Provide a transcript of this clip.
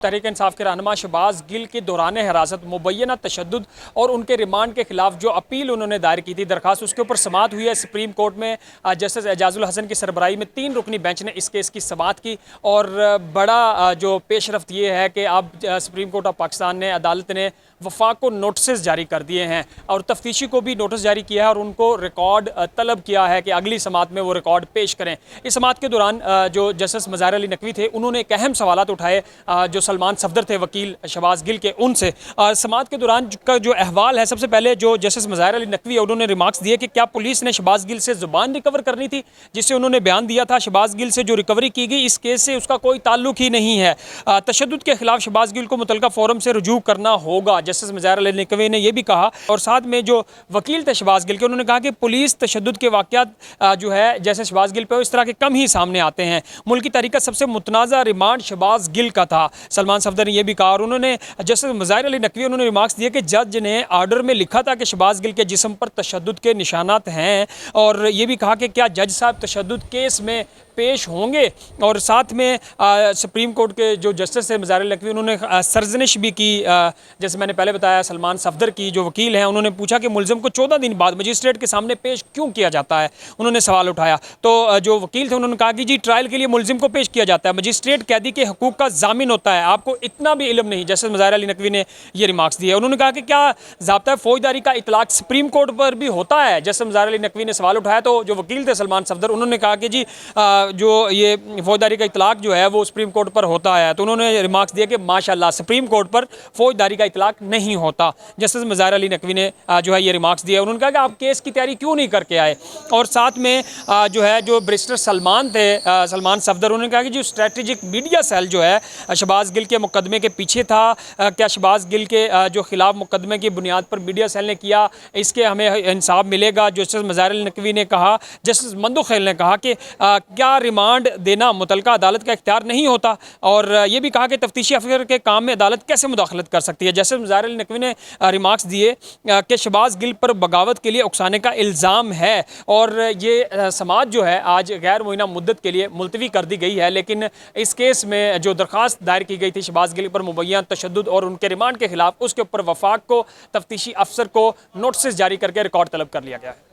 तहरीक इंसाफ के रहनुमा शहबाज गिल की दौरान हिरासत मुबैना तशद्दुद और उनके रिमांड के खिलाफ जो अपील उन्होंने दायर की थी दरखास्त, उसके ऊपर समाअत हुई है सुप्रीम कोर्ट में। जस्टिस एजाजुल हसन की सरबराही में 3 रुकनी बेंच ने इस केस की समाअत की और बड़ा जो पेशरफ्त ये है कि अब सुप्रीम कोर्ट ऑफ पाकिस्तान ने, अदालत ने वफाक को नोटिस जारी कर दिए हैं और तफ्तीशी को भी नोटिस जारी किया है और उनको रिकॉर्ड तलब किया है कि अगली समाअत में वो रिकॉर्ड पेश करें। इस समाअत के दौरान जो जस्टिस मज़ाहिर अली नकवी थे, उन्होंने एक अहम सवालात उठाए जो सलमान सफदर थे वकील शहबाज गिल के, उनसे। समाअत के दौरान का जो अहवाल है, सबसे पहले जो जस्टिस मज़ाहिर अली नकवी है उन्होंने रिमार्क्स दिए कि क्या पुलिस ने शहबाज गिल से ज़ुबान रिकवर करनी थी, जिससे उन्होंने बयान दिया था। शहबाज गिल से जो रिकवरी की गई इस केस से उसका कोई ताल्लुक ही नहीं है। तशद्दुद के खिलाफ शहबाज गिल को मुतलका फोरम से रुजू करना होगा, जस्टिस मज़ाहिर अली नकवी ने यह भी कहा। और साथ में जो वकील थे शहबाज गिल के, उन्होंने कहा कि पुलिस तशद्दुद के वाक़यात जो है जैसे शहबाज गिल पे इस तरह के कम ही सामने आते हैं। मुल्की तारीख का सबसे मुतनाज़ा रिमांड शहबाज गिल का था, सलमान सफदर ने यह भी कहा। और उन्होंने जस्टिस मज़ाहिर अली नकवी उन्होंने रिमार्क्स दिए कि जज ने आर्डर में लिखा था कि शहबाज गिल के जिस्म पर तशद्दुद के निशानात हैं, और ये भी कहा कि क्या जज साहब तशद्दुद केस में पेश होंगे। और साथ में सुप्रीम कोर्ट के जो जस्टिस है मज़ाहिर अली नकवी, उन्होंने सरजनिश भी की। जैसे मैंने पहले बताया, सलमान सफदर की जो वकील हैं, उन्होंने पूछा कि मुलज़िम को 14 दिन बाद मजिस्ट्रेट के सामने पेश क्यों किया जाता है, उन्होंने सवाल उठाया। तो जो वकील थे उन्होंने कहा कि जी ट्रायल के लिए मुलज़िम को पेश किया जाता है, मजिस्ट्रेट कैदी के हकूक़ का ज़ामिन होता है, आपको इतना भी इल्म नहीं। जस्टिस मज़ाहिर अली नकवी ने ये रिमार्क्स दिए। उन्होंने कहा कि क्या ज़ाब्ता फौजदारी का इतलाक़ सुप्रीम कोर्ट पर भी होता है, जस्टिस मज़ाहिर अली नकवी ने सवाल उठाया। तो जो वकील थे सलमान सफदर, उन्होंने कहा कि जी जो ये फौजदारी का इतलाक़ जो है वो सुप्रीम कोर्ट पर होता है। तो उन्होंने रिमार्क्स दिया कि माशाल्लाह सुप्रीम कोर्ट पर फौजदारी का इतलाक़ नहीं होता। जस्टिस मज़ाहिर अली नकवी ने जो है ये रिमार्क्स दिया। उन्होंने कहा कि आप केस की तैयारी क्यों नहीं करके आए। और साथ में जो है जो बैरिस्टर सलमान थे, सलमान सफदर, उन्होंने कहा कि जो स्ट्रेटेजिक मीडिया सेल जो है शहबाज गिल के मुकदमे के पीछे था, क्या शहबाज गिल के जो खिलाफ मुकदमे की बुनियाद पर मीडिया सेल ने किया, इसके हमें इंसाफ मिलेगा। जस्टिस मज़ाहिर अली नकवी ने कहा, जस्टिस मंदुखैल ने कहा कि क्या रिमांड देना मुतलका अदालत का इख्तियार नहीं होता। और ये भी कहा कि तफ्तीशी अफसर के काम में अदालत कैसे मुदाखलत कर सकती है। जस्टिस मज़ाहिर अली नकवी ने रिमार्क्स दिए कि शहबाज गिल पर बगावत के लिए उकसाने का इल्ज़ाम है और ये समाअत जो है आज गैर मुइना मुद्दत के लिए मुलतवी कर दी गई है। लेकिन इस केस में जो दरख्वास्त दायर की गई थी शहबाज गिल पर मुबैना तशद्दुद और उनके रिमांड के खिलाफ, उसके ऊपर वफाक को तफ्तीशी अफसर को नोटिस जारी करके रिकॉर्ड तलब कर लिया गया है।